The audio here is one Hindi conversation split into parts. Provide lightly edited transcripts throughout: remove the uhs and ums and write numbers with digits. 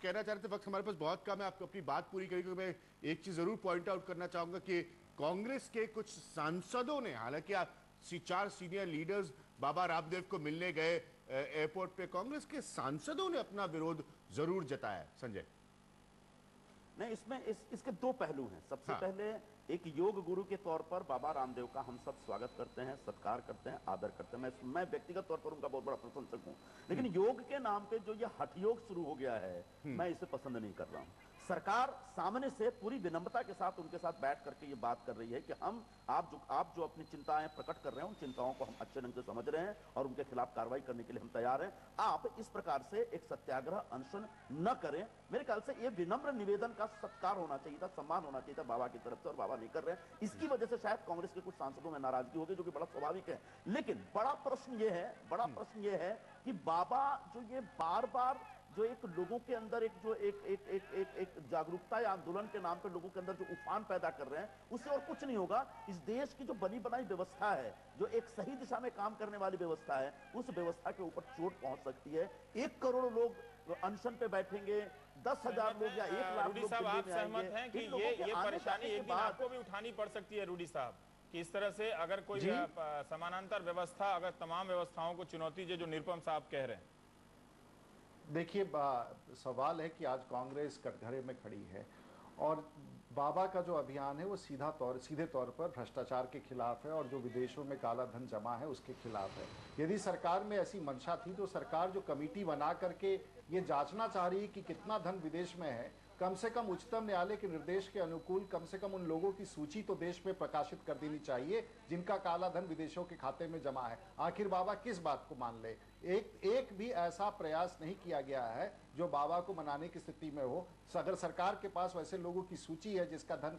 कहना चाह रहे थे, वक्त हमारे पास बहुत कम है, आपको अपनी बात पूरी करेंगे। मैं एक चीज जरूर पॉइंट आउट करना चाहूंगा कि कांग्रेस के कुछ सांसदों ने, हालांकि आप 4 सीनियर लीडर्स बाबा रामदेव को मिलने गए एयरपोर्ट पे, कांग्रेस के सांसदों ने अपना विरोध जरूर जताया। संजय, नहीं, इसमें इसके दो पहलू हैं। सबसे हाँ। पहले, एक योग गुरु के तौर पर बाबा रामदेव का हम सब स्वागत करते हैं, सत्कार करते हैं, आदर करते हैं। मैं व्यक्तिगत तौर पर उनका बहुत बड़ा प्रशंसक हूं, लेकिन योग के नाम पे जो ये हठ योग शुरू हो गया है, मैं इसे पसंद नहीं कर रहा हूं। सरकार सामने से पूरी विनम्रता के साथ उनके साथ बैठ करके ये बात कर रही है कि आप जो अपनी चिंताएं प्रकट कर रहे हैं, उन चिंताओं को हम अच्छे ढंग से समझ रहे हैं और उनके खिलाफ कार्रवाई करने के लिए हम तैयार हैं। आप इस प्रकार से एक सत्याग्रह अनशन न करें। मेरे ख्याल से ये विनम्र निवेदन का सत्कार होना चाहिए था, सम्मान होना चाहिए था बाबा की तरफ से, और बाबा नहीं कर रहे हैं। इसकी वजह से शायद कांग्रेस के कुछ सांसदों में नाराजगी होगी, जो कि बड़ा स्वाभाविक है। लेकिन बड़ा प्रश्न ये है कि बाबा जो ये बार बार जो एक लोगों के अंदर एक जागरूकता या आंदोलन के नाम पर लोगों के अंदर जो उफान पैदा कर रहे हैं, उससे और कुछ नहीं होगा। इस देश की जो बनी बनाई व्यवस्था है, जो एक सही दिशा में काम करने वाली व्यवस्था है, उस व्यवस्था के ऊपर चोट पहुंच सकती है। 1 करोड़ लोग अनशन पे बैठेंगे, 10,000 लोग या 1 लाख लोग साहब, आप सहमत हैं कि ये परेशानी एक दिन आपको भी उठानी पड़ सकती है रूडी साहब, कि इस तरह से अगर कोई समानांतर व्यवस्था, अगर तमाम व्यवस्थाओं को चुनौती जो निरुपम साहब कह रहे हैं? देखिए, सवाल है कि आज कांग्रेस कटघरे में खड़ी है और बाबा का जो अभियान है वो सीधे तौर पर भ्रष्टाचार के खिलाफ है और जो विदेशों में काला धन जमा है उसके खिलाफ है। यदि सरकार में ऐसी मंशा थी तो सरकार जो कमेटी बना करके ये जांचना चाह रही है कि कितना धन विदेश में है, कम से कम उच्चतम न्यायालय के निर्देश के अनुकूल कम से कम उन लोगों की सूची तो देश में प्रकाशित कर देनी चाहिए जिनका काला धन विदेशों के खाते में जमा है। आखिर बाबा किस बात को मान ले? एक भी ऐसा प्रयास नहीं किया गया है जो बाबा को मनाने की स्थिति में हो। अगर सरकार के पास वैसे लोगों की सूची है जिसका धन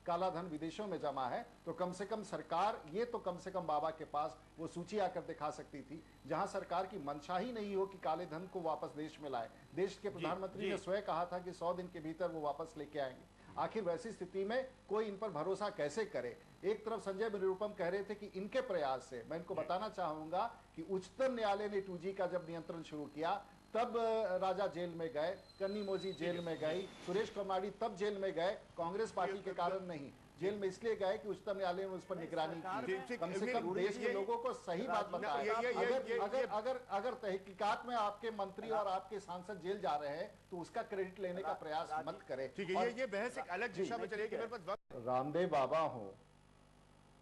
काला धन विदेशों में जमा है, तो कम से कम सरकार ये तो कम से कम बाबा के पास वो सूची आकर दिखा सकती थी। जहां सरकार की मंशा ही नहीं हो कि काले धन को वापस देश में लाए। देश के प्रधानमंत्री ने स्वयं कहा था कि 100 दिन के भीतर वो वापस लेके आएंगे। आखिर वैसी स्थिति में कोई इन पर भरोसा कैसे करे? एक तरफ संजय निरुपम कह रहे थे कि इनके प्रयास से, मैं इनको बताना चाहूंगा कि उच्चतम न्यायालय ने 2G का जब नियंत्रण शुरू किया तब राजा जेल में गए, कन्नी मोजी जेल में गई, सुरेश कमाड़ी तब जेल में गए, कांग्रेस पार्टी के कारण नहीं। जेल में इसलिए गए कि उच्चतम न्यायालय ने उस पर निगरानी की। कम से कम देश के लोगों को सही बात बताएं। अगर तहकीकात में आपके मंत्री और आपके सांसद जेल जा रहे हैं तो उसका क्रेडिट लेने का प्रयास मत करें। ठीक है, ये बहस एक अलग दिशा में चलेगी। मेरे पास रामदेव बाबा हो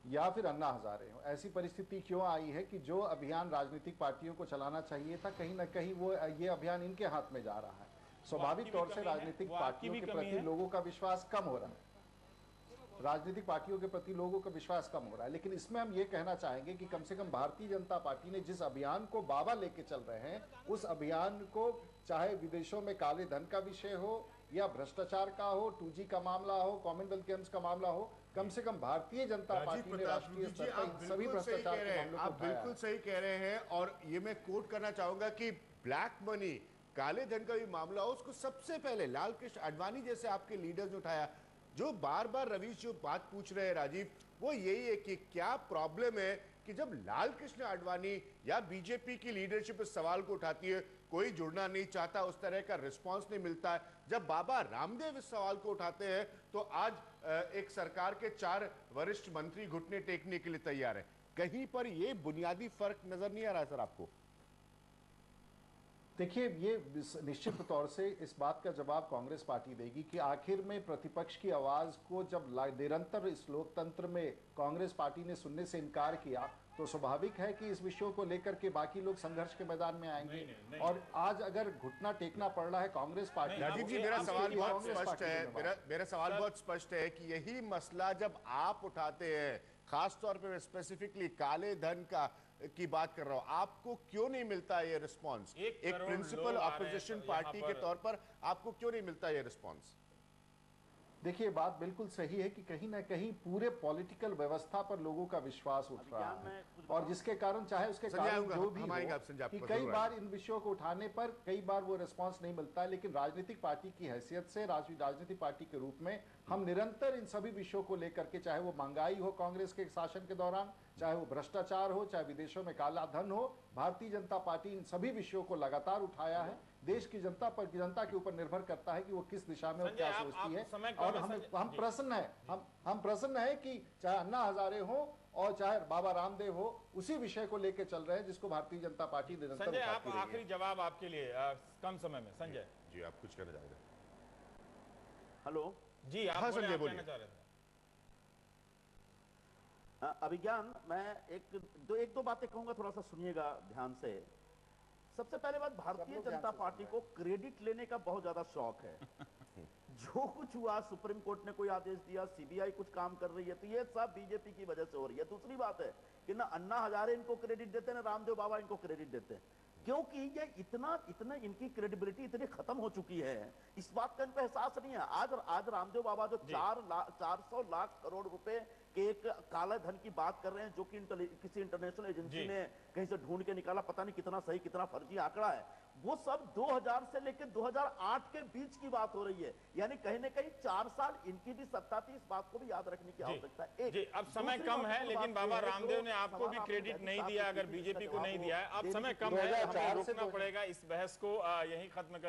या फिर अन्ना हजारे हो, ऐसी परिस्थिति क्यों आई है कि जो अभियान राजनीतिक पार्टियों को चलाना चाहिए था, कहीं ना कहीं वो ये अभियान इनके हाथ में जा रहा है। स्वाभाविक तौर से राजनीतिक पार्टियों के प्रति लोगों का विश्वास कम हो रहा है। राजनीतिक पार्टियों के प्रति लोगों का विश्वास कम हो रहा है। लेकिन इसमें हम ये कहना चाहेंगे कि कम से कम भारतीय जनता पार्टी ने जिस अभियान को बाबा लेके चल रहे हैं, उस अभियान को चाहे विदेशों में काले धन का विषय हो या भ्रष्टाचार का हो, 2G का मामला हो, कॉमनवेल्थ गेम्स का मामला हो, कम से कम भारतीय जनता पार्टी ने राष्ट्रीय स्तर पर सभी भ्रष्टाचार के मामलों को आप बिल्कुल सही कह रहे हैं। और ये मैं कोट करना चाहूंगा कि ब्लैक मनी, काले धन का भी मामला हो, उसको सबसे पहले लाल कृष्ण आडवाणी जैसे आपके लीडर्स ने उठाया। जो बार बार रवीश जो बात पूछ रहे हैं राजीव, वो यही है कि क्या प्रॉब्लम है कि जब लाल कृष्ण आडवाणी या बीजेपी की लीडरशिप इस सवाल को उठाती है, कोई जुड़ना नहीं चाहता, उस तरह का रिस्पांस नहीं मिलता है। जब बाबा रामदेव इस सवाल को उठाते हैं तो आज एक सरकार के 4 वरिष्ठ मंत्री घुटने टेकने के लिए तैयार है। कहीं पर यह बुनियादी फर्क नजर नहीं आ रहा सर आपको? देखिए, ये निश्चित तौर से इस बात का जवाब कांग्रेस पार्टी देगी कि आखिर में प्रतिपक्ष की आवाज को जब निरंतर इस लोकतंत्र में कांग्रेस पार्टी ने सुनने से इनकार किया, तो स्वाभाविक है कि इस विषयों को लेकर के बाकी लोग संघर्ष के मैदान में आएंगे। नहीं। और आज अगर घुटना टेकना पड़ रहा है कांग्रेस पार्टी। राजीव जी, मेरा सवाल बहुत स्पष्ट है। मेरा सवाल बहुत स्पष्ट है कि यही मसला जब आप उठाते हैं, खासतौर पर स्पेसिफिकली काले धन की बात कर रहा हूं, आपको क्यों नहीं मिलता ये रिस्पांस? एक प्रिंसिपल ऑपोजिशन पार्टी के तौर पर आपको क्यों नहीं मिलता ये रिस्पांस? देखिए, बात बिल्कुल सही है कि कहीं ना कहीं पूरे पॉलिटिकल व्यवस्था पर लोगों का विश्वास उठ रहा है और जिसके कारण चाहे उसके कारण जो भी हो कि कई बार इन विषयों को उठाने पर कई बार वो रिस्पांस नहीं मिलता है। लेकिन राजनीतिक पार्टी की हैसियत से, राजनीतिक पार्टी के रूप में हम निरंतर इन सभी विषयों को लेकर के, चाहे वो महंगाई हो कांग्रेस के शासन के दौरान, चाहे वो भ्रष्टाचार हो, चाहे विदेशों में काला धन हो, भारतीय जनता पार्टी इन सभी विषयों को लगातार उठाया है। देश की जनता के ऊपर निर्भर करता है कि वो किस दिशा में और क्या सोचती है। और हम प्रसन्न है कि चाहे अन्ना हजारे हो और चाहे बाबा रामदेव हो, उसी विषय को लेकर चल रहे हैं जिसको भारतीय जनता पार्टी निरंतर संजय, आप उठाती रही है। आखिरी जवाब आपके लिए कम समय में। संजय जी, आप कुछ कहना चाह रहे थे? हेलो जी, आप हाँ, बोले, संजय आप बोलिए। कहना चाह रहे थे। अभिज्ञान, मैं एक दो बातें कहूंगा, थोड़ा सा सुनिएगा ध्यान से। सबसे पहले बात, भारतीय जनता पार्टी को क्रेडिट लेने का बहुत ज्यादा शौक है। जो कुछ हुआ, सुप्रीम कोर्ट ने कोई आदेश दिया, सीबीआई कुछ काम कर रही है, तो ये सब बीजेपी की वजह से हो रही है। दूसरी बात है कि ना अन्ना हजारे इनको क्रेडिट देते हैं, ना रामदेव बाबा इनको क्रेडिट देते हैं, क्योंकि ये इतना इनकी क्रेडिबिलिटी इतनी खत्म हो चुकी है, इस बात का इनको एहसास नहीं है। आज रामदेव बाबा जो 400 लाख करोड़ रुपए के एक काला धन की बात कर रहे हैं, जो कि किसी इंटरनेशनल एजेंसी ने कहीं से ढूंढ के निकाला, पता नहीं कितना सही कितना फर्जी आंकड़ा है, वो सब 2000 से लेकर 2008 के बीच की बात हो रही है। यानी कहीं ना कहीं 4 साल इनकी भी सत्ता थी, इस बात को भी याद रखने की आवश्यकता है। जी, अब समय कम है, लेकिन बाबा रामदेव ने आपको भी क्रेडिट नहीं दिया, अगर बीजेपी को नहीं दिया है। अब समय कम है, हमें रोकना पड़ेगा इस बहस को, यही खत्म कर